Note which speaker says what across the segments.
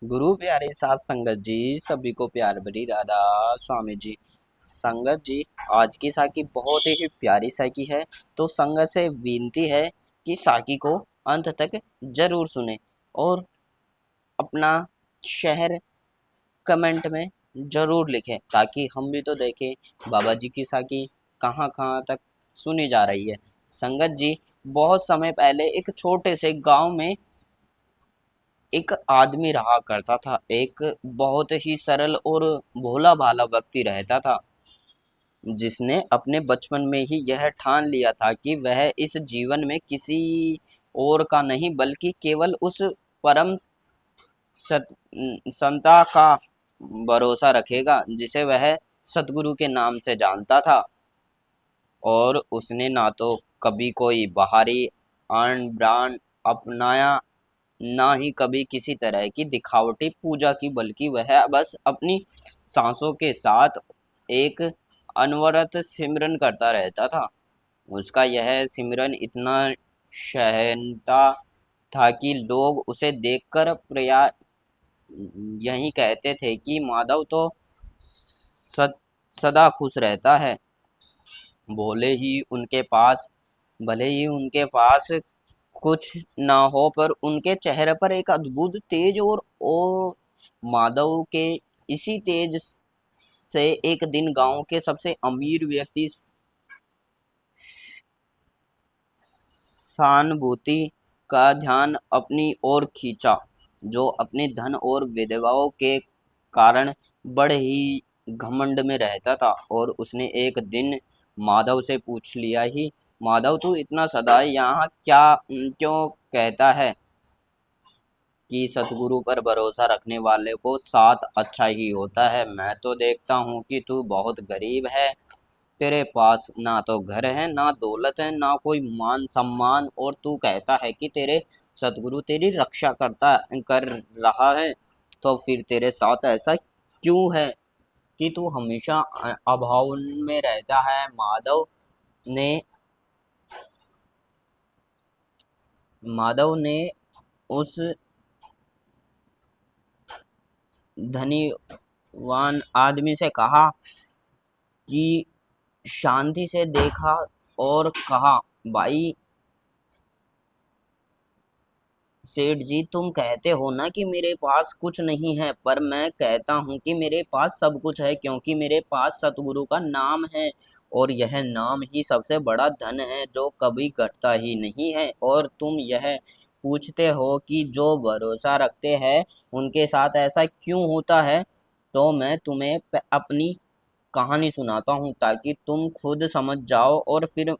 Speaker 1: गुरु प्यारे साथ संगत जी, सभी को प्यार भरी राधा स्वामी जी। संगत जी, आज की साखी बहुत ही प्यारी साखी है। तो संगत से विनती है कि साखी को अंत तक जरूर सुने और अपना शहर कमेंट में जरूर लिखें, ताकि हम भी तो देखें बाबा जी की साखी कहाँ कहाँ तक सुनी जा रही है। संगत जी, बहुत समय पहले एक छोटे से गांव में एक आदमी रहा करता था। एक बहुत ही सरल और भोला भाला व्यक्ति रहता था, जिसने अपने बचपन में ही यह ठान लिया था कि वह इस जीवन में किसी और का नहीं बल्कि केवल उस परम सत, संता का भरोसा रखेगा जिसे वह सतगुरु के नाम से जानता था। और उसने ना तो कभी कोई बाहरी आन ब्रांड अपनाया, ना ही कभी किसी तरह की दिखावटी पूजा की, बल्कि वह बस अपनी सांसों के साथ एक अनवरत सिमरन करता रहता था। उसका यह सिमरन इतना शहनता था कि लोग उसे देखकर प्रया यही कहते थे कि माधव तो सदा खुश रहता है। भले ही उनके पास भले ही उनके पास कुछ ना हो, पर उनके चेहरे पर एक अद्भुत तेज और ओ माधव के इसी तेज से एक दिन गांव के सबसे अमीर व्यक्ति सहानुभूति का ध्यान अपनी ओर खींचा, जो अपने धन और विधवाओं के कारण बड़े ही घमंड में रहता था। और उसने एक दिन माधव से पूछ लिया ही, माधव तू इतना सदा यहाँ क्या क्यों कहता है कि सतगुरु पर भरोसा रखने वाले को साथ अच्छा ही होता है। मैं तो देखता हूँ कि तू बहुत गरीब है। तेरे पास ना तो घर है, ना दौलत है, ना कोई मान सम्मान, और तू कहता है कि तेरे सतगुरु तेरी रक्षा कर रहा है। तो फिर तेरे साथ ऐसा क्यों है कि तू हमेशा अभाव में रहता है। ने माधव ने उस धनीवान आदमी से कहा कि शांति से देखा और कहा, भाई सेठ जी, तुम कहते हो ना कि मेरे पास कुछ नहीं है, पर मैं कहता हूँ कि मेरे पास सब कुछ है, क्योंकि मेरे पास सतगुरु का नाम है। और यह नाम ही सबसे बड़ा धन है जो कभी घटता ही नहीं है। और तुम यह पूछते हो कि जो भरोसा रखते हैं उनके साथ ऐसा क्यों होता है। तो मैं तुम्हें अपनी कहानी सुनाता हूँ, ताकि तुम खुद समझ जाओ। और फिर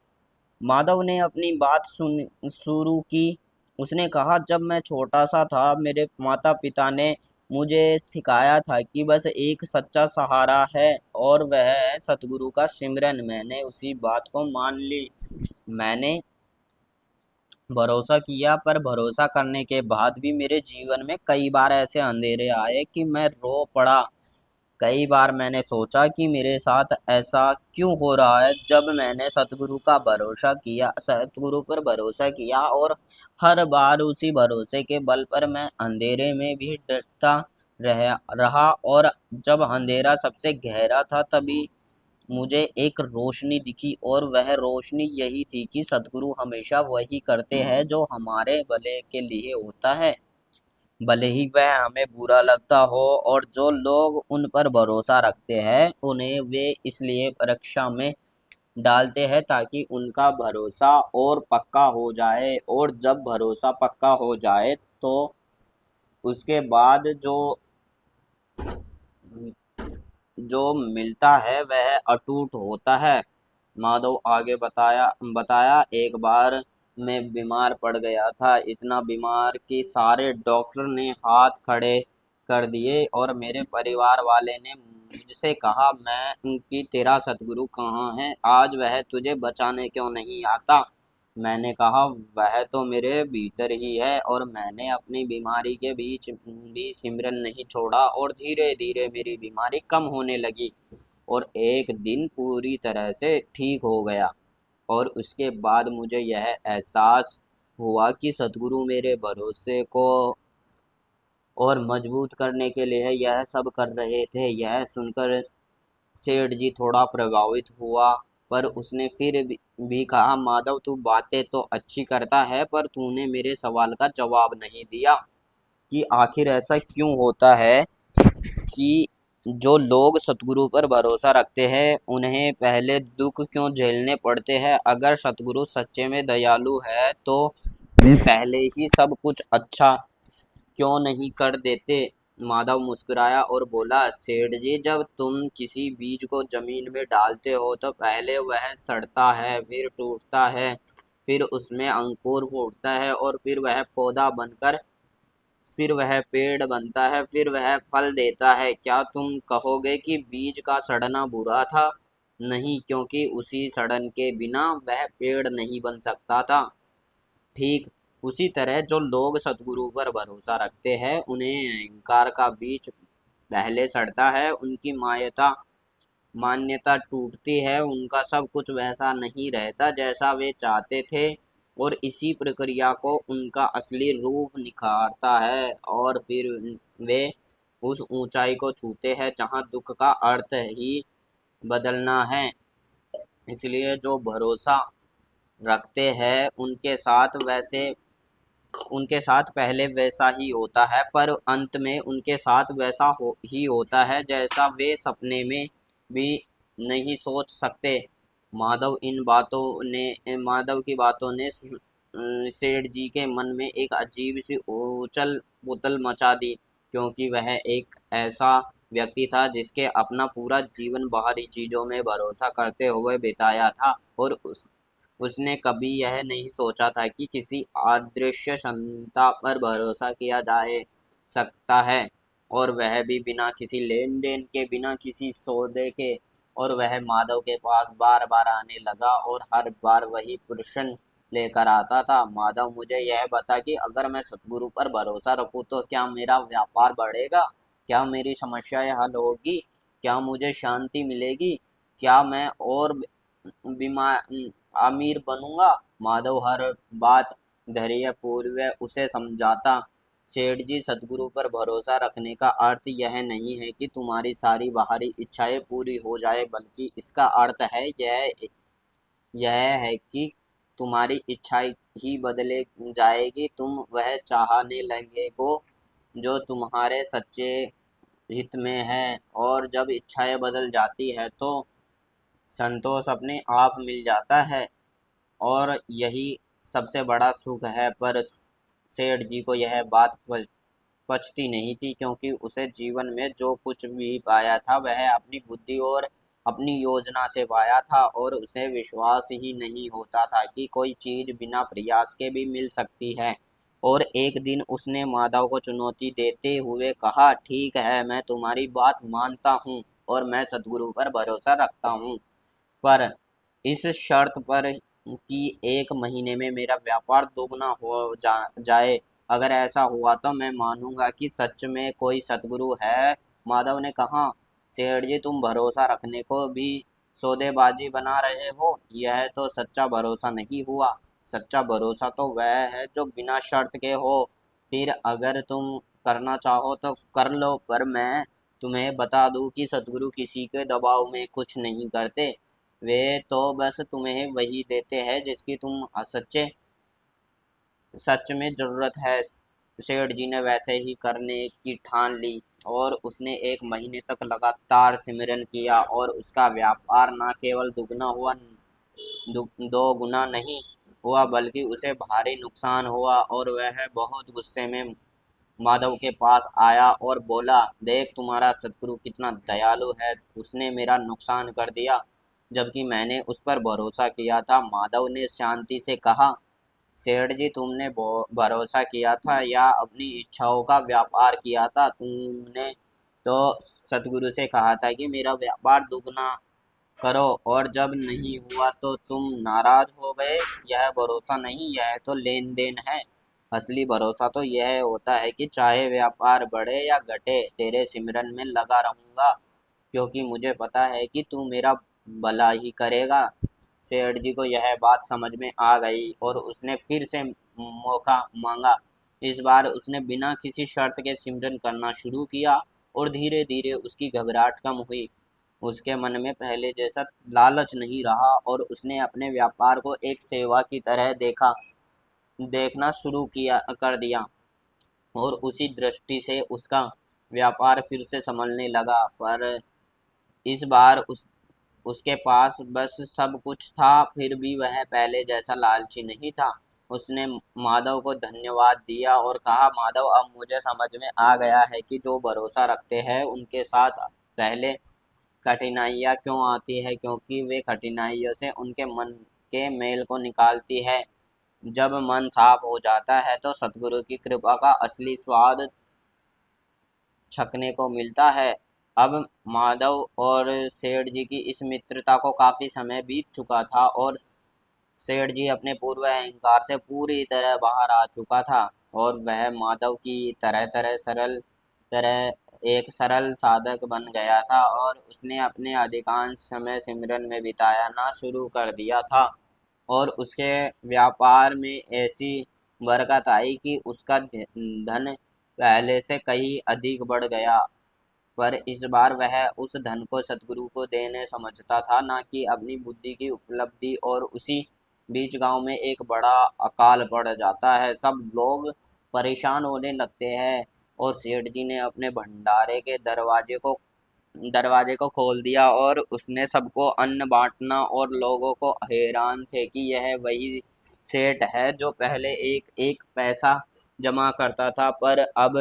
Speaker 1: माधव ने अपनी बात सुन शुरू की। उसने कहा, जब मैं छोटा सा था मेरे माता पिता ने मुझे सिखाया था कि बस एक सच्चा सहारा है, और वह है सतगुरु का सिमरन। मैंने उसी बात को मान ली। मैंने भरोसा किया, पर भरोसा करने के बाद भी मेरे जीवन में कई बार ऐसे अंधेरे आए कि मैं रो पड़ा। कई बार मैंने सोचा कि मेरे साथ ऐसा क्यों हो रहा है। जब मैंने सतगुरु पर भरोसा किया, और हर बार उसी भरोसे के बल पर मैं अंधेरे में भी डरता रहा। और जब अंधेरा सबसे गहरा था, तभी मुझे एक रोशनी दिखी, और वह रोशनी यही थी कि सतगुरु हमेशा वही करते हैं जो हमारे भले के लिए होता है, भले ही वह हमें बुरा लगता हो। और जो लोग उन पर भरोसा रखते हैं उन्हें वे इसलिए परीक्षा में डालते हैं, ताकि उनका भरोसा और पक्का हो जाए। और जब भरोसा पक्का हो जाए तो उसके बाद जो मिलता है वह अटूट होता है। माधव आगे बताया बताया एक बार मैं बीमार पड़ गया था, इतना बीमार कि सारे डॉक्टर ने हाथ खड़े कर दिए, और मेरे परिवार वाले ने मुझसे कहा, मैं कि तेरा सतगुरु कहाँ है, आज वह तुझे बचाने क्यों नहीं आता। मैंने कहा, वह तो मेरे भीतर ही है। और मैंने अपनी बीमारी के बीच भी सिमरन नहीं छोड़ा, और धीरे धीरे मेरी बीमारी कम होने लगी, और एक दिन पूरी तरह से ठीक हो गया। और उसके बाद मुझे यह एहसास हुआ कि सतगुरु मेरे भरोसे को और मजबूत करने के लिए यह सब कर रहे थे। यह सुनकर सेठ जी थोड़ा प्रभावित हुआ, पर उसने फिर भी कहा, माधव तू बातें तो अच्छी करता है, पर तूने मेरे सवाल का जवाब नहीं दिया कि आखिर ऐसा क्यों होता है कि जो लोग सतगुरु पर भरोसा रखते हैं उन्हें पहले दुख क्यों झेलने पड़ते हैं। अगर सतगुरु सच्चे में दयालु है तो वे पहले ही सब कुछ अच्छा क्यों नहीं कर देते। माधव मुस्कुराया और बोला, सेठ जी जब तुम किसी बीज को जमीन में डालते हो तो पहले वह सड़ता है, फिर टूटता है, फिर उसमें अंकुर फूटता है और फिर वह पेड़ बनता है, फिर वह फल देता है। क्या तुम कहोगे कि बीज का सड़ना बुरा था? नहीं, क्योंकि उसी सड़न के बिना वह पेड़ नहीं बन सकता था। ठीक उसी तरह जो लोग सतगुरु पर भरोसा रखते हैं उन्हें अहंकार का बीज पहले सड़ता है, उनकी मान्यता टूटती है, उनका सब कुछ वैसा नहीं रहता जैसा वे चाहते थे, और इसी प्रक्रिया को उनका असली रूप निखारता है, और फिर वे उस ऊंचाई को छूते हैं जहां दुख का अर्थ ही बदलना है। इसलिए जो भरोसा रखते हैं उनके साथ पहले वैसा ही होता है, पर अंत में उनके साथ ही होता है जैसा वे सपने में भी नहीं सोच सकते। माधव की बातों ने सेठ जी के मन में एक अजीब सी उछल पुथल मचा दी, क्योंकि वह एक ऐसा व्यक्ति था जिसके अपना पूरा जीवन बाहरी चीजों में भरोसा करते हुए बिताया था, और उसने कभी यह नहीं सोचा था कि किसी अदृश्य क्षमता पर भरोसा किया जाए सकता है, और वह भी बिना किसी लेन देन के, बिना किसी सौदे के। और वह माधव के पास बार बार आने लगा और हर बार वही प्रश्न लेकर आता था, माधव मुझे यह बता कि अगर मैं सतगुरु पर भरोसा रखूं तो क्या मेरा व्यापार बढ़ेगा, क्या मेरी समस्याएं हल होगी, क्या मुझे शांति मिलेगी, क्या मैं और बीमार अमीर बनूंगा। माधव हर बात धैर्यपूर्वक उसे समझाता, सेठ जी सतगुरु पर भरोसा रखने का अर्थ यह नहीं है कि तुम्हारी सारी बाहरी इच्छाएं पूरी हो जाए, बल्कि इसका अर्थ है यह है कि तुम्हारी इच्छा ही बदले जाएगी, तुम वह चाहने लगेगो जो तुम्हारे सच्चे हित में है। और जब इच्छाएं बदल जाती है तो संतोष अपने आप मिल जाता है, और यही सबसे बड़ा सुख है। पर सेठ जी को यह बात पचती नहीं थी, क्योंकि उसे जीवन में जो कुछ भी पाया था वह अपनी बुद्धि और अपनी योजना से पाया था, और उसे विश्वास ही नहीं होता था कि कोई चीज बिना प्रयास के भी मिल सकती है। और एक दिन उसने माधव को चुनौती देते हुए कहा, ठीक है, मैं तुम्हारी बात मानता हूँ और मैं सतगुरु पर भरोसा रखता हूँ, पर इस शर्त पर कि 1 महीने में मेरा व्यापार दोगुना जाए। अगर ऐसा हुआ तो मैं मानूंगा कि सच में कोई सतगुरु है। माधव ने कहा, सेठ जी तुम भरोसा रखने को भी सौदेबाजी बना रहे हो, यह तो सच्चा भरोसा नहीं हुआ। सच्चा भरोसा तो वह है जो बिना शर्त के हो। फिर अगर तुम करना चाहो तो कर लो, पर मैं तुम्हें बता दूं कि सतगुरु किसी के दबाव में कुछ नहीं करते, वे तो बस तुम्हें वही देते हैं जिसकी तुम सच में जरूरत है। सेठ जी ने वैसे ही करने की ठान ली, और उसने 1 महीने तक लगातार सिमरन किया, और उसका व्यापार न केवल दुगना हुआ, 2 गुना नहीं हुआ, बल्कि उसे भारी नुकसान हुआ। और वह बहुत गुस्से में माधव के पास आया और बोला, देख तुम्हारा सतगुरु कितना दयालु है, उसने मेरा नुकसान कर दिया जबकि मैंने उस पर भरोसा किया था। माधव ने शांति से कहा, सेठ जी तुमने भरोसा किया था या अपनी इच्छाओं का व्यापार किया था? तुमने तो सतगुरु से कहा था कि मेरा व्यापार दुगना करो, और जब नहीं हुआ तो तुम नाराज हो गए। यह भरोसा नहीं, यह तो लेन देन है। असली भरोसा तो यह होता है कि चाहे व्यापार बढ़े या घटे, तेरे सिमरन में लगा रहूंगा, क्योंकि मुझे पता है कि तू मेरा भला ही करेगा। सेठ जी को यह बात समझ में आ गई और उसने फिर से मौका मांगा, इस बार उसने बिना किसी शर्त के सिमरन करना शुरू किया और धीरे धीरे उसकी घबराहट कम हुई। उसके मन में पहले जैसा लालच नहीं रहा और उसने अपने व्यापार को एक सेवा की तरह देखना शुरू किया कर दिया और उसी दृष्टि से उसका व्यापार फिर से संभलने लगा। पर इस बार उसके पास बस सब कुछ था, फिर भी वह पहले जैसा लालची नहीं था। उसने माधव को धन्यवाद दिया और कहा, माधव, अब मुझे समझ में आ गया है कि जो भरोसा रखते हैं उनके साथ पहले कठिनाइयाँ क्यों आती है, क्योंकि वे कठिनाइयों से उनके मन के मेल को निकालती है। जब मन साफ हो जाता है तो सतगुरु की कृपा का असली स्वाद छकने को मिलता है। अब माधव और सेठ जी की इस मित्रता को काफी समय बीत चुका था और सेठ जी अपने पूर्व अहंकार से पूरी तरह बाहर आ चुका था और वह माधव की तरह एक सरल साधक बन गया था और उसने अपने अधिकांश समय सिमरन में बिताया ना शुरू कर दिया था और उसके व्यापार में ऐसी बरकत आई कि उसका धन पहले से कहीं अधिक बढ़ गया। पर इस बार वह उस धन को सतगुरु को देने समझता था, ना कि अपनी बुद्धि की उपलब्धि। और उसी बीच गांव में एक बड़ा अकाल पड़ जाता है। सब लोग परेशान होने लगते हैं और सेठ जी ने अपने भंडारे के दरवाजे को खोल दिया और उसने सबको अन्न बांटना और लोगों को हैरान थे कि यह वही सेठ है जो पहले एक एक पैसा जमा करता था, पर अब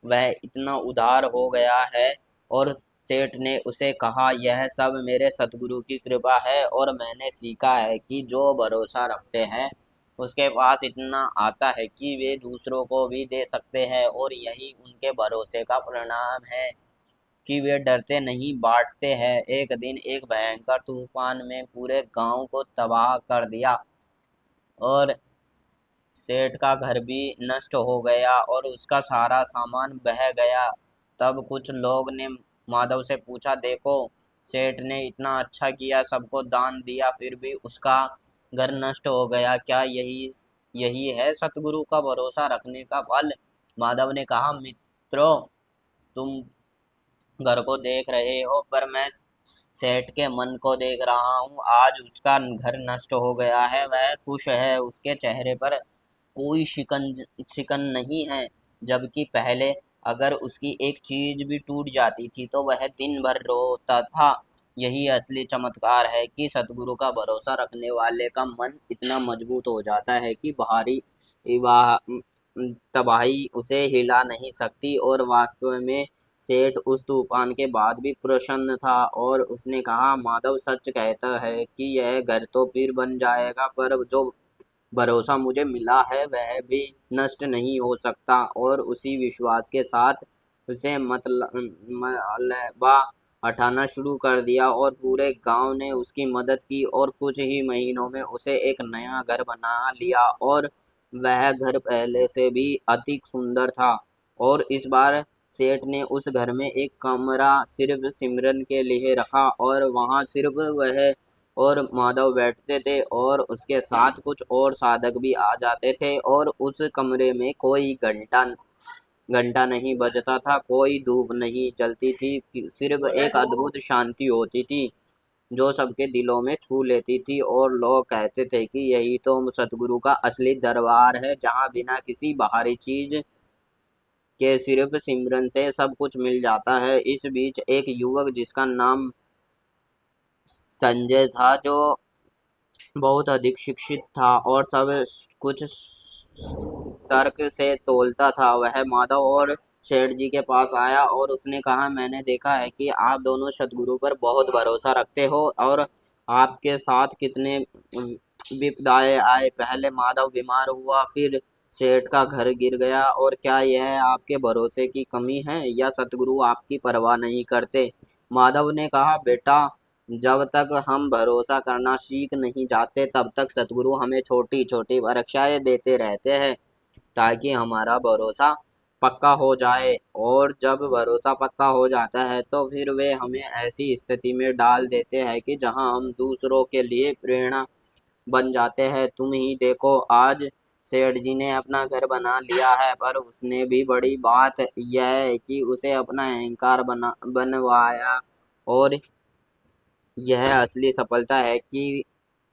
Speaker 1: वह इतना उदार हो गया है। और सेठ ने उसे कहा, यह सब मेरे सतगुरु की कृपा है और मैंने सीखा है कि जो भरोसा रखते हैं उसके पास इतना आता है कि वे दूसरों को भी दे सकते हैं और यही उनके भरोसे का परिणाम है कि वे डरते नहीं, बांटते हैं। एक दिन एक भयंकर तूफान में पूरे गांव को तबाह कर दिया और सेठ का घर भी नष्ट हो गया और उसका सारा सामान बह गया। तब कुछ लोग ने माधव से पूछा, देखो, सेठ ने इतना अच्छा किया, सबको दान दिया, फिर भी उसका घर नष्ट हो गया। क्या यही यही है सतगुरु का भरोसा रखने का फल? माधव ने कहा, मित्रों, तुम घर को देख रहे हो, पर मैं सेठ के मन को देख रहा हूँ। आज उसका घर नष्ट हो गया है, वह खुश है, उसके चेहरे पर कोई शिकन नहीं है। जबकि पहले अगर उसकी एक चीज भी टूट जाती थी तो वह दिन भर रोता था। यही असली चमत्कार है कि सतगुरु का भरोसा रखने वाले का मन इतना मजबूत हो जाता है कि बाहरी तबाही उसे हिला नहीं सकती। और वास्तव में सेठ उस तूफान के बाद भी प्रसन्न था और उसने कहा, माधव सच कहता है कि यह घर तो फिर बन जाएगा, पर जो भरोसा मुझे मिला है वह भी नष्ट नहीं हो सकता। और उसी विश्वास के साथ उसे मलबा हटाना शुरू कर दिया और पूरे गांव ने उसकी मदद की और कुछ ही महीनों में उसे एक नया घर बना लिया और वह घर पहले से भी अधिक सुंदर था। और इस बार सेठ ने उस घर में एक कमरा सिर्फ सिमरन के लिए रखा और वहाँ सिर्फ वह और माधव बैठते थे और उसके साथ कुछ और साधक भी आ जाते थे। और उस कमरे में कोई घंटा घंटा नहीं बजता था, कोई धूप नहीं चलती थी, सिर्फ एक अद्भुत शांति होती थी जो सबके दिलों में छू लेती थी। और लोग कहते थे कि यही तो सतगुरु का असली दरबार है, जहाँ बिना किसी बाहरी चीज के सिर्फ सिमरन से सब कुछ मिल जाता है। इस बीच एक युवक जिसका नाम संजय था, जो बहुत अधिक शिक्षित था और सब कुछ तर्क से तोलता था, वह माधव और सेठ जी के पास आया और उसने कहा, मैंने देखा है कि आप दोनों सतगुरु पर बहुत भरोसा रखते हो और आपके साथ कितने विपदाएं आए। पहले माधव बीमार हुआ, फिर सेठ का घर गिर गया, और क्या यह आपके भरोसे की कमी है या सतगुरु आपकी परवाह नहीं करते? माधव ने कहा, बेटा, जब तक हम भरोसा करना सीख नहीं जाते तब तक सतगुरु हमें छोटी छोटी परीक्षाएं देते रहते हैं ताकि हमारा भरोसा पक्का हो जाए। और जब भरोसा पक्का हो जाता है तो फिर वे हमें ऐसी स्थिति में डाल देते हैं कि जहां हम दूसरों के लिए प्रेरणा बन जाते हैं। तुम ही देखो, आज सेठ जी ने अपना घर बना लिया है, पर उसने भी बड़ी बात यह है कि उसे अपना अहंकार बनवाया। और यह असली सफलता है कि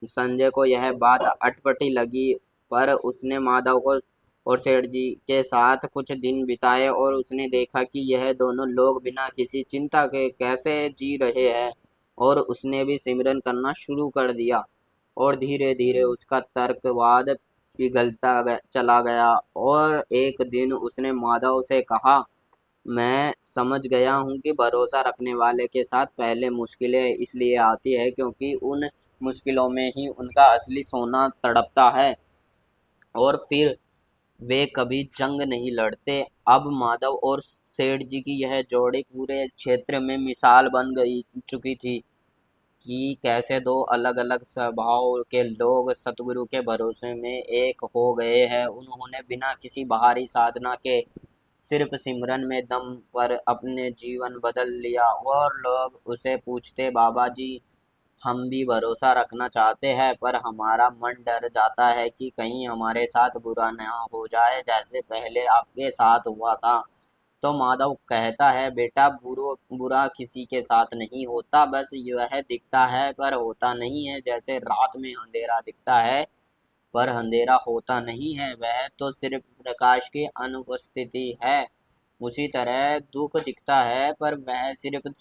Speaker 1: संजय को यह बात अटपटी लगी, पर उसने माधव को और सेठ जी के साथ कुछ दिन बिताए और उसने देखा कि यह दोनों लोग बिना किसी चिंता के कैसे जी रहे हैं। और उसने भी सिमरन करना शुरू कर दिया और धीरे धीरे उसका तर्कवाद चला गया। और एक दिन उसने माधव से कहा, मैं समझ गया हूँ कि भरोसा रखने वाले के साथ पहले मुश्किलें इसलिए आती है क्योंकि उन मुश्किलों में ही उनका असली सोना तड़पता है, और फिर वे कभी जंग नहीं लड़ते। अब माधव और सेठ जी की यह जोड़ी पूरे क्षेत्र में मिसाल बन गई चुकी थी कि कैसे दो अलग अलग स्वभाव के लोग सतगुरु के भरोसे में एक हो गए हैं। उन्होंने बिना किसी बाहरी साधना के सिर्फ सिमरन में दम पर अपने जीवन बदल लिया। और लोग उसे पूछते, बाबा जी हम भी भरोसा रखना चाहते हैं पर हमारा मन डर जाता है कि कहीं हमारे साथ बुरा ना हो जाए जैसे पहले आपके साथ हुआ था। तो माधव कहता है, बेटा बुरा किसी के साथ नहीं होता, बस यह दिखता है पर होता नहीं है। जैसे रात में अंधेरा दिखता है पर अंधेरा होता नहीं है, वह तो सिर्फ प्रकाश की अनुपस्थिति है। उसी तरह दुख दिखता है पर वह सिर्फ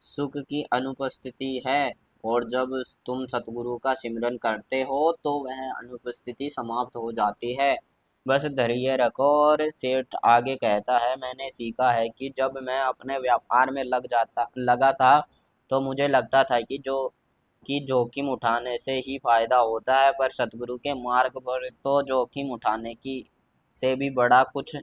Speaker 1: सुख की अनुपस्थिति है। और जब तुम सतगुरु का सिमरन करते हो तो वह अनुपस्थिति समाप्त हो जाती है। बस धैर्य रखो। और सेठ आगे कहता है, मैंने सीखा है कि जब मैं अपने व्यापार में लगा था तो मुझे लगता था कि जोखिम उठाने से ही फायदा होता है, पर सतगुरु के मार्ग पर तो जोखिम उठाने की से भी बड़ा कुछ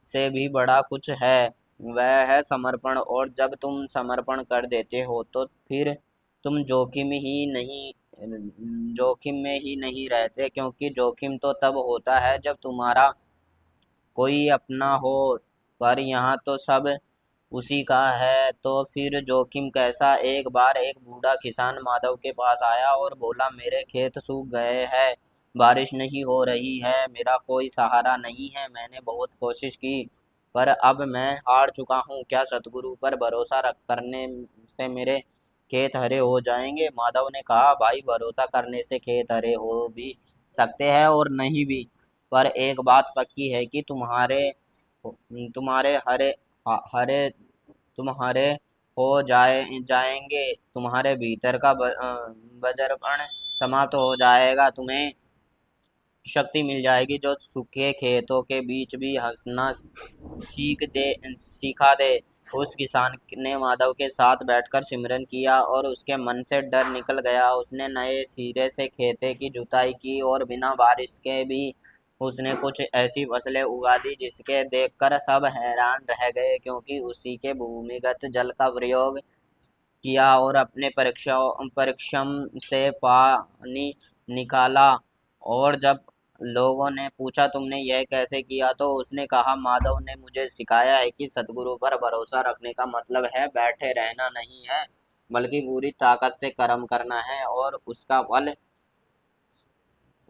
Speaker 1: से भी बड़ा कुछ है, वह है समर्पण। और जब तुम समर्पण कर देते हो तो फिर तुम जोखिम में ही नहीं रहते, क्योंकि जोखिम तो तब होता है जब तुम्हारा कोई अपना हो, पर यहाँ तो सब उसी का है, तो फिर जोखिम कैसा। एक बार एक बूढ़ा किसान माधव के पास आया और बोला, मेरे खेत सूख गए हैं, बारिश नहीं हो रही है, मेरा कोई सहारा नहीं है, मैंने बहुत कोशिश की पर अब मैं हार चुका हूँ, क्या सतगुरु पर भरोसा रख करने से मेरे खेत हरे हो जाएंगे। माधव ने कहा, भाई भरोसा करने से खेत हरे हो भी सकते हैं और नहीं भी, पर एक बात पक्की है कि तुम्हारे हरे तुम्हारे जाएंगे, तुम्हारे भीतर का बजरपन समाप्त हो जाएगा, तुम्हें शक्ति मिल जाएगी जो सूखे खेतों के बीच भी हंसना सिखा दे। उस किसान ने माधव के साथ बैठकर सिमरन किया और उसके मन से डर निकल गया। उसने नए सिरे से खेते की जुताई की और बिना बारिश के भी उसने कुछ ऐसी फसलें उगा दी जिसके देखकर सब हैरान रह गए, क्योंकि उसी के भूमिगत जल का प्रयोग किया और अपने परिश्रम से पानी निकाला। और जब लोगों ने पूछा, तुमने यह कैसे किया, तो उसने कहा, माधव ने मुझे सिखाया है कि सतगुरु पर भरोसा रखने का मतलब है बैठे रहना नहीं है, बल्कि पूरी ताकत से कर्म करना है और उसका फल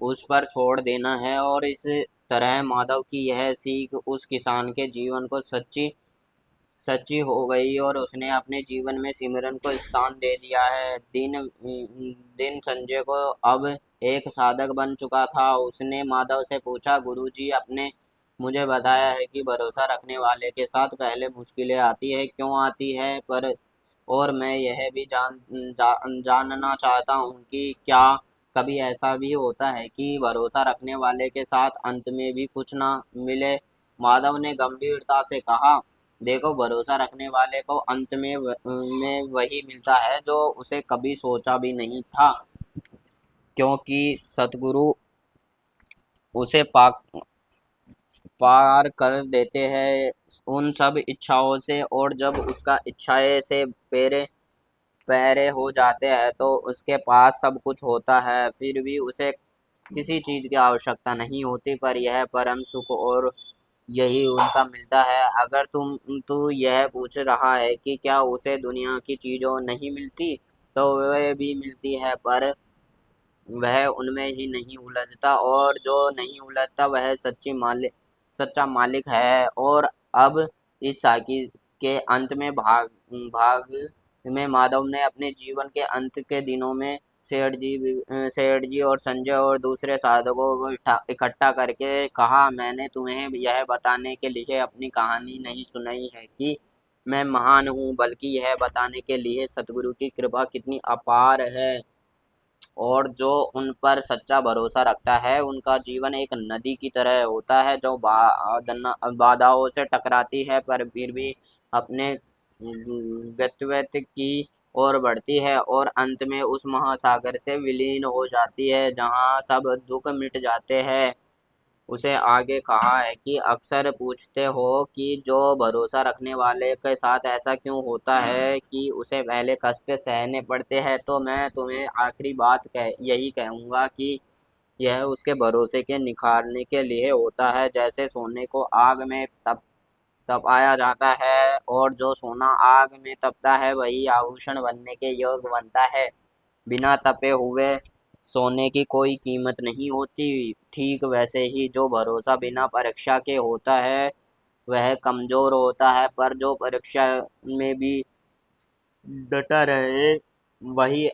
Speaker 1: उस पर छोड़ देना है। और इस तरह माधव की यह सीख उस किसान के जीवन को सच्ची सच्ची हो गई और उसने अपने जीवन में सिमरन को स्थान दे दिया है। दिन संजय को अब एक साधक बन चुका था। उसने माधव से पूछा, गुरुजी आपने मुझे बताया है कि भरोसा रखने वाले के साथ पहले मुश्किलें आती है, क्यों आती है, पर और मैं यह भी जानना चाहता हूँ कि क्या कभी ऐसा भी होता है कि भरोसा रखने वाले के साथ अंत में भी कुछ ना मिले। माधव ने गंभीरता से कहा, देखो भरोसा रखने वाले को अंत में वही मिलता है जो उसे कभी सोचा भी नहीं था, क्योंकि सतगुरु उसे पार कर देते हैं उन सब इच्छाओं से। और जब उसका इच्छाएं से पेरे पैरे हो जाते हैं तो उसके पास सब कुछ होता है, फिर भी उसे किसी चीज की आवश्यकता नहीं होती, पर यह परम सुख और यही उनका मिलता है। अगर तू यह पूछ रहा है कि क्या उसे दुनिया की चीजों नहीं मिलती, तो वह भी मिलती है, पर वह उनमें ही नहीं उलझता, और जो नहीं उलझता वह सच्चा मालिक है। और अब इस साकी के अंत में भाग भाग में माधव ने अपने जीवन के अंत के दिनों में सेठ जी और संजय और दूसरे साधकों को इकट्ठा करके कहा, मैंने तुम्हें यह बताने के लिए अपनी कहानी नहीं सुनाई है कि मैं महान हूँ, बल्कि यह बताने के लिए सतगुरु की कृपा कितनी अपार है। और जो उन पर सच्चा भरोसा रखता है उनका जीवन एक नदी की तरह होता है, जो बाधाओं से टकराती है पर फिर भी अपने गंतव्य की ओर बढ़ती है, और अंत में उस महासागर से विलीन हो जाती है जहाँ सब दुख मिट जाते हैं। उसे आगे कहा है कि अक्सर पूछते हो कि जो भरोसा रखने वाले के साथ ऐसा क्यों होता है कि उसे पहले कष्ट सहने पड़ते हैं, तो मैं तुम्हें आखिरी बात यही कहूँगा कि यह उसके भरोसे के निखारने के लिए होता है। जैसे सोने को आग में तपाया जाता है, और जो सोना आग में तपता है वही आभूषण बनने के योग्य बनता है। बिना तपे हुए सोने की कोई कीमत नहीं होती। ठीक वैसे ही जो भरोसा बिना परीक्षा के होता है वह कमजोर होता है, पर जो परीक्षा में भी डटा रहे वही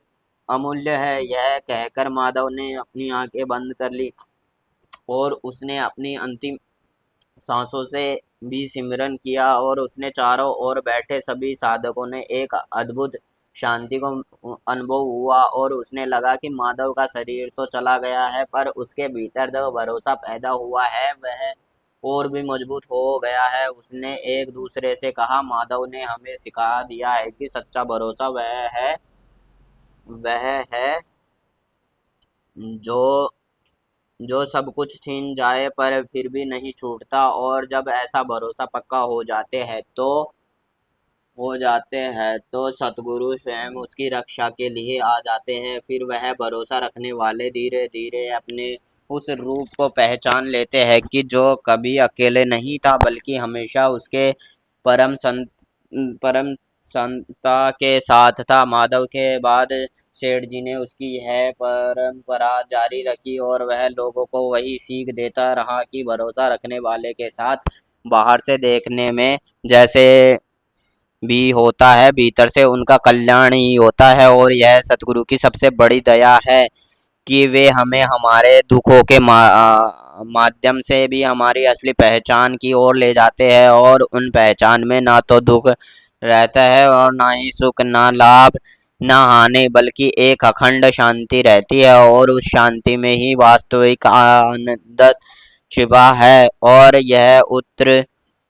Speaker 1: अमूल्य है। यह कहकर माधव ने अपनी आंखें बंद कर ली, और उसने अपनी अंतिम सांसों से भी सिमरन किया, और उसने चारों ओर बैठे सभी साधकों ने एक अद्भुत शांति को अनुभव हुआ, और उसने लगा कि माधव का शरीर तो चला गया है पर उसके भीतर जो भरोसा पैदा हुआ है वह और भी मजबूत हो गया है। उसने एक दूसरे से कहा, माधव ने हमें सिखा दिया है कि सच्चा भरोसा वह है जो जो सब कुछ छीन जाए पर फिर भी नहीं छूटता, और जब ऐसा भरोसा पक्का हो जाते हैं तो सतगुरु स्वयं उसकी रक्षा के लिए आ जाते हैं। फिर वह भरोसा रखने वाले धीरे धीरे अपने उस रूप को पहचान लेते हैं कि जो कभी अकेले नहीं था बल्कि हमेशा उसके परम संत परम संता के साथ था। माधव के बाद सेठ जी ने उसकी यह परंपरा जारी रखी, और वह लोगों को वही सीख देता रहा कि भरोसा रखने वाले के साथ बाहर से देखने में जैसे भी होता है, भीतर से उनका कल्याण ही होता है। और यह सतगुरु की सबसे बड़ी दया है कि वे हमें हमारे दुखों के माध्यम से भी हमारी असली पहचान की ओर ले जाते हैं, और उन पहचान में ना तो दुख रहता है और ना ही सुख, ना लाभ ना हानि, बल्कि एक अखंड शांति रहती है, और उस शांति में ही वास्तविक आनंद छिपा है। और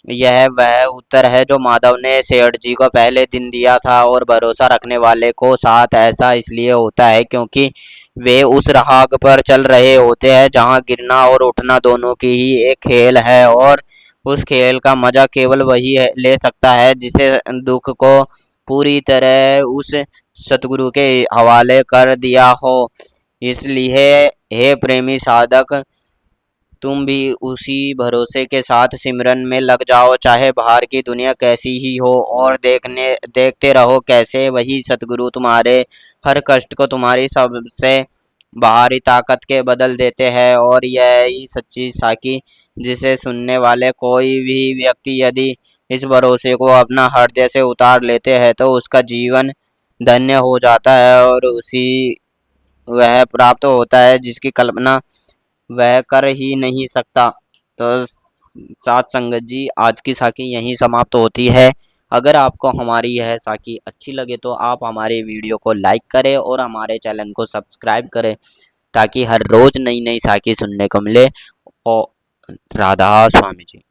Speaker 1: यह वह उत्तर है जो माधव ने सेठ जी को पहले दिन दिया था। और भरोसा रखने वाले को साथ ऐसा इसलिए होता है क्योंकि वे उस राह पर चल रहे होते हैं जहां गिरना और उठना दोनों की ही एक खेल है, और उस खेल का मजा केवल वही ले सकता है जिसे दुख को पूरी तरह उस सतगुरु के हवाले कर दिया हो। इसलिए हे प्रेमी साधक, तुम भी उसी भरोसे के साथ सिमरन में लग जाओ, चाहे बाहर की दुनिया कैसी ही हो, और देखते रहो कैसे वही सतगुरु तुम्हारे हर कष्ट को तुम्हारी सबसे बाहरी ताकत के बदल देते हैं। और यही सच्ची साकी जिसे सुनने वाले कोई भी व्यक्ति यदि इस भरोसे को अपना हृदय से उतार लेते हैं तो उसका जीवन धन्य हो जाता है, और उसी वह प्राप्त होता है जिसकी कल्पना वह कर ही नहीं सकता। तो साथ संगत जी, आज की साखी यहीं समाप्त होती है। अगर आपको हमारी यह साखी अच्छी लगे तो आप हमारे वीडियो को लाइक करें और हमारे चैनल को सब्सक्राइब करें, ताकि हर रोज नई नई साखी सुनने को मिले। और राधा स्वामी जी।